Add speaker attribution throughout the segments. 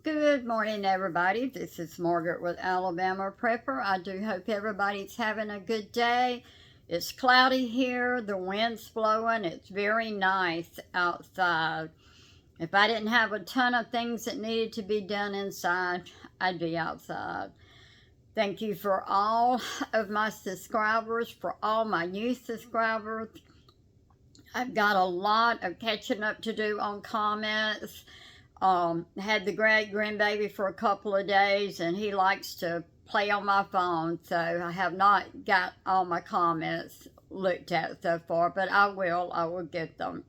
Speaker 1: Good morning, everybody. This is Margaret with Alabama Prepper. I do hope everybody's having a good day. It's cloudy here. The wind's blowing. It's very nice outside. If I didn't have a ton of things that needed to be done inside, I'd be outside. Thank you for all of my subscribers, for all my new subscribers. I've got a lot of catching up to do on comments. Had the great grandbaby for a couple of days, and he likes to play on my phone, so I have not got all my comments looked at so far, but I will get them.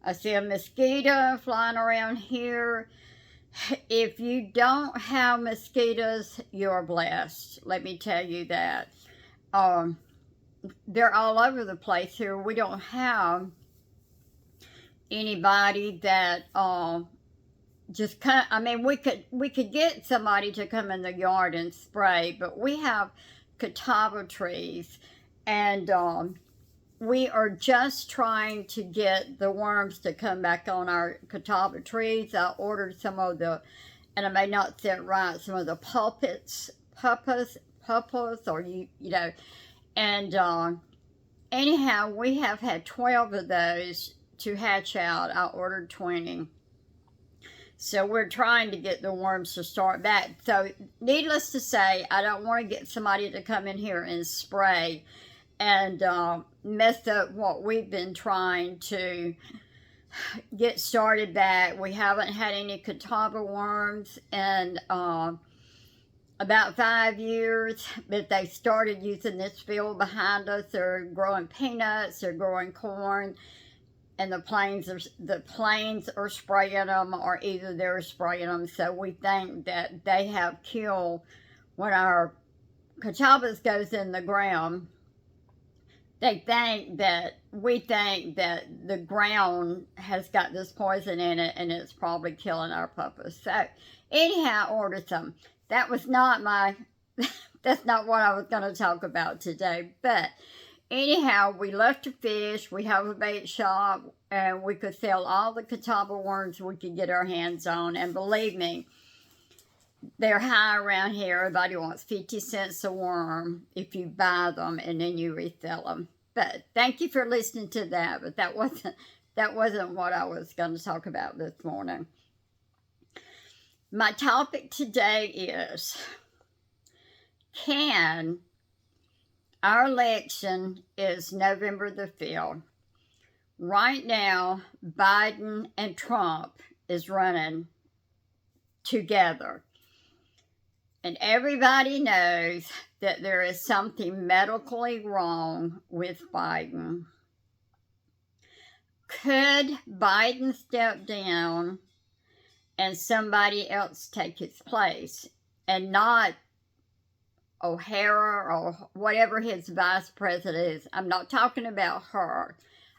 Speaker 1: I see a mosquito flying around here. If you don't have mosquitoes, you're blessed. Let me tell you that. They're all over the place here. We don't have anybody that just come. I mean, we could get somebody to come in the yard and spray, but we have Kataba trees, and we are just trying to get the worms to come back on our Kataba trees. I ordered some of the, and I may not say it right, some of the puppets, or you know, and anyhow, we have had 12 of those to hatch out. I ordered 20. So we're trying to get the worms to start back. So needless to say, I don't want to get somebody to come in here and spray and mess up what we've been trying to get started back. We haven't had any Catawba worms in about 5 years, but they started using this field behind us. They're growing peanuts, they're growing corn, and the planes are spraying them, or either they're spraying them. So we think that they have killed, when our Catawbas goes in the ground, we think that the ground has got this poison in it, and it's probably killing our puppies. So anyhow, I ordered some. That was not that's not what I was going to talk about today, but anyhow, we love to fish. We have a bait shop, and we could sell all the Catawba worms we could get our hands on. And believe me, they're high around here. Everybody wants 50 cents a worm if you buy them and then you resell them. But thank you for listening to that. But that wasn't what I was going to talk about this morning. My topic today is, our election is November the 5th. Right now, Biden and Trump is running together. And everybody knows that there is something medically wrong with Biden. Could Biden step down and somebody else take his place, and not O'Hara or whatever his vice president is? I'm not talking about her.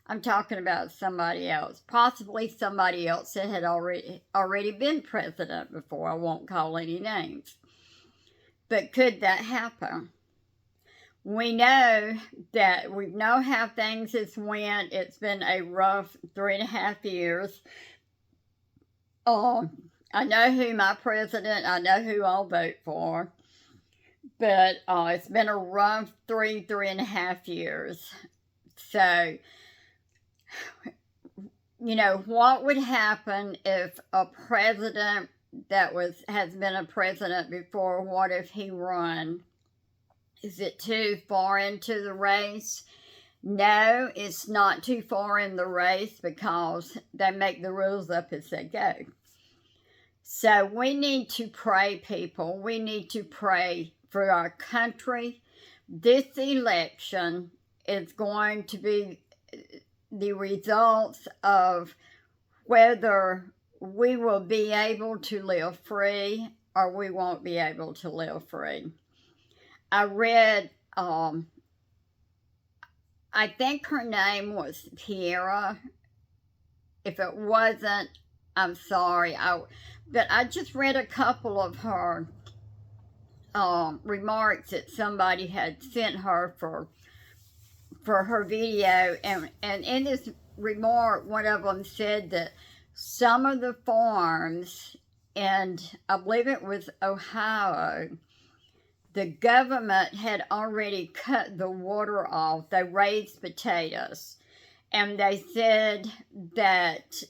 Speaker 1: I'm talking about somebody else. Possibly somebody else that had already been president before. I won't call any names. But could that happen? We know how things has went. It's been a rough 3.5 years. I know who my president, I know who I'll vote for. But it's been a rough 3.5 years. So, you know, what would happen if a president that has been a president before, what if he run? Is it too far into the race? No, it's not too far in the race, because they make the rules up as they go. So we need to pray, people. We need to pray for our country. This election is going to be the results of whether we will be able to live free or we won't be able to live free. I read, I think her name was Piera. If it wasn't, I'm sorry. But I just read a couple of her remarks that somebody had sent her for her video, and in this remark, one of them said that some of the farms and I believe it was Ohio, the government had already cut the water off. They raised potatoes, and they said that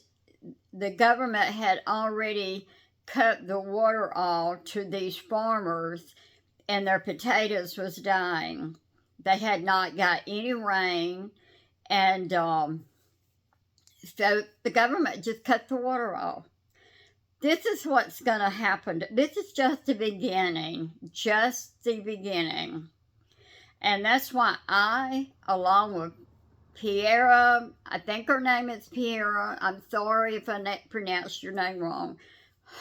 Speaker 1: the government had already cut the water off to these farmers, and their potatoes was dying. They had not got any rain, and so the government just cut the water off. This is what's going to happen. This is just the beginning, just the beginning. And that's why I, along with Piera, I think her name is Piera. I'm sorry if I pronounced your name wrong.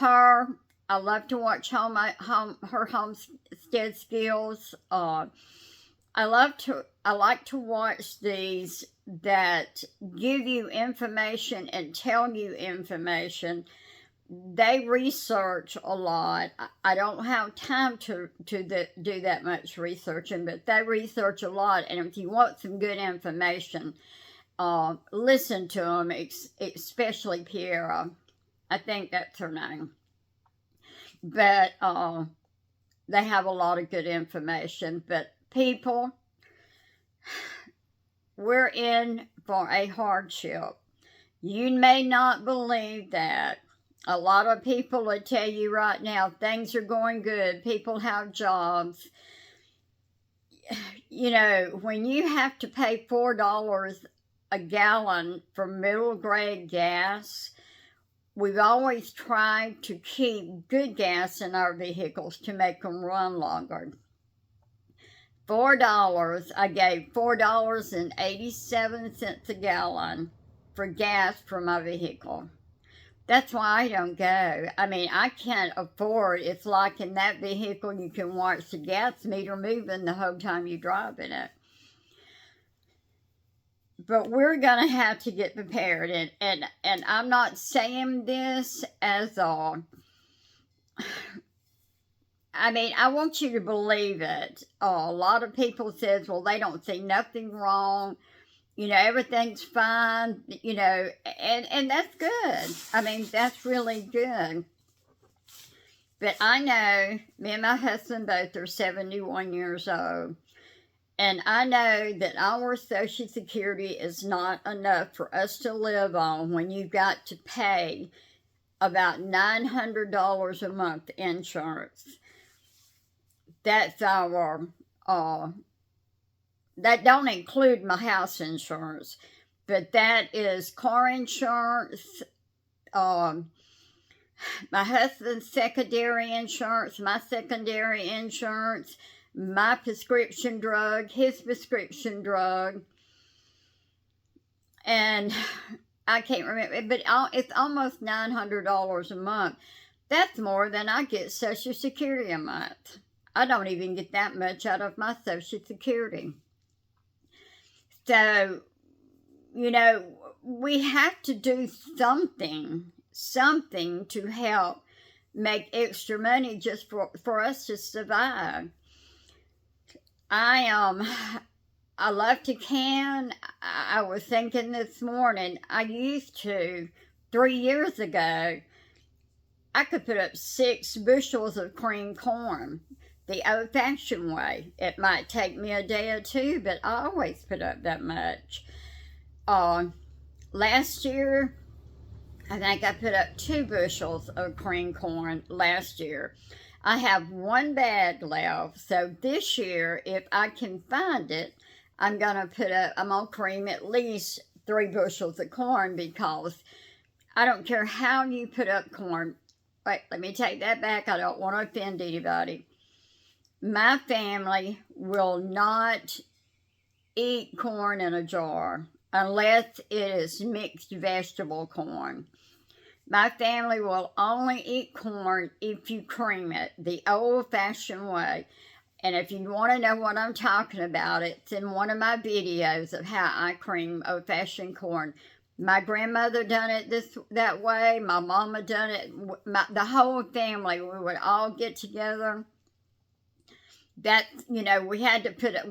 Speaker 1: Her, I love to watch her homestead skills. I like to watch these that give you information and tell you information. They research a lot. I don't have time to do that much researching, but they research a lot. And if you want some good information, listen to them, especially Piera. I think that's her name. But they have a lot of good information. But people, we're in for a hardship. You may not believe that. A lot of people will tell you right now things are going good. People have jobs. You know, when you have to pay $4 a gallon for middle grade gas, we've always tried to keep good gas in our vehicles to make them run longer. $4, I gave $4.87 a gallon for gas for my vehicle. That's why I don't go. I mean, I can't afford. It's like in that vehicle, you can watch the gas meter moving the whole time you drive in it. But we're going to have to get prepared. And I'm not saying this as a... I mean, I want you to believe it. A lot of people says, well, they don't see nothing wrong. You know, everything's fine, you know, and that's good. I mean, that's really good. But I know, me and my husband both are 71 years old. And I know that our Social Security is not enough for us to live on when you've got to pay about $900 a month insurance. That's our... that don't include my house insurance, but that is car insurance, my husband's secondary insurance, my secondary insurance, my prescription drug, his prescription drug, and I can't remember, but it's almost $900 a month. That's more than I get Social Security a month. I don't even get that much out of my Social Security. So, you know, we have to do something to help make extra money just for us to survive. I love to can. I was thinking this morning, I used to, 3 years ago, I could put up 6 bushels of cream corn. The old-fashioned way. It might take me a day or two, but I always put up that much. Last year, I think I put up 2 bushels of cream corn last year. I have 1 bag left, so this year, if I can find it, I'm gonna cream at least 3 bushels of corn, because I don't care how you put up corn. Wait, let me take that back. I don't want to offend anybody. My family will not eat corn in a jar unless it is mixed vegetable corn. My family will only eat corn if you cream it the old-fashioned way. And if you want to know what I'm talking about, it's in one of my videos of how I cream old-fashioned corn. My grandmother done it that way. My mama done it. The whole family, we would all get together. That, you know, we had to put up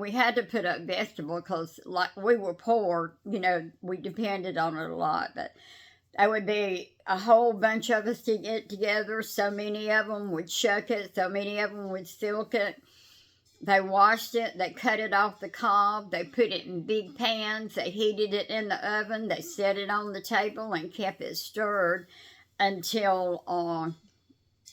Speaker 1: vegetable, because like we were poor, you know, we depended on it a lot. But There would be a whole bunch of us to get together. So many of them would shuck it. So many of them would silk it. They washed it. They cut it off the cob. They put it in big pans. They heated it in the oven. They set it on the table and kept it stirred until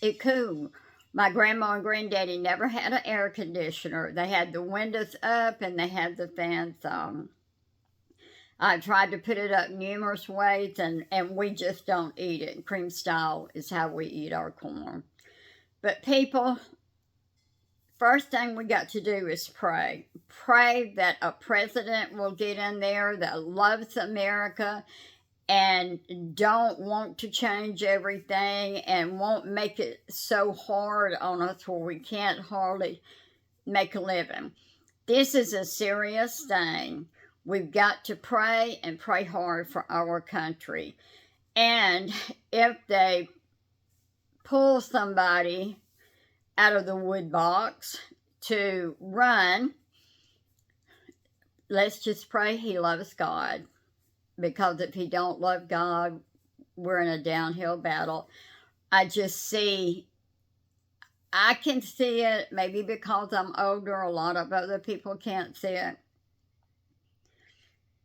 Speaker 1: it cooled. My grandma and granddaddy never had an air conditioner. They had the windows up and they had the fans on. I tried to put it up numerous ways, and we just don't eat it. Cream style is how we eat our corn. But people, first thing we got to do is pray. Pray that a president will get in there that loves America and don't want to change everything and won't make it so hard on us where we can't hardly make a living. This is a serious thing. We've got to pray and pray hard for our country. And if they pull somebody out of the wood box to run, let's just pray he loves God. Because if he don't love God, we're in a downhill battle. I can see it, maybe because I'm older, a lot of other people can't see it.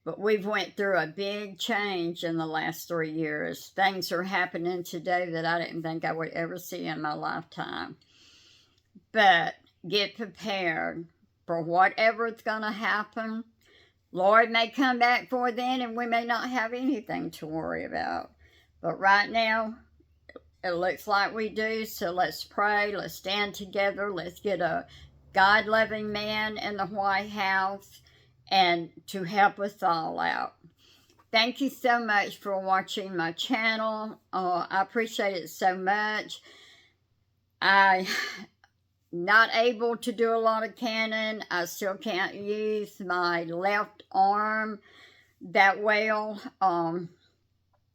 Speaker 1: But we've went through a big change in the last 3 years. Things are happening today that I didn't think I would ever see in my lifetime. But get prepared for whatever's going to happen. Lord may come back for then and we may not have anything to worry about. But right now, it looks like we do. So let's pray. Let's stand together. Let's get a God-loving man in the White House and to help us all out. Thank you so much for watching my channel. I appreciate it so much. I'm not able to do a lot of canning. I still can't use my left arm that well.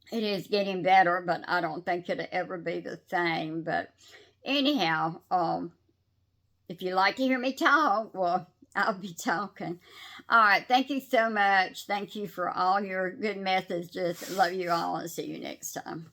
Speaker 1: It is getting better, but I don't think it'll ever be the same. But anyhow, if you like to hear me talk, well, I'll be talking. All right, thank you so much. Thank you for all your good messages. Love you all and see you next time.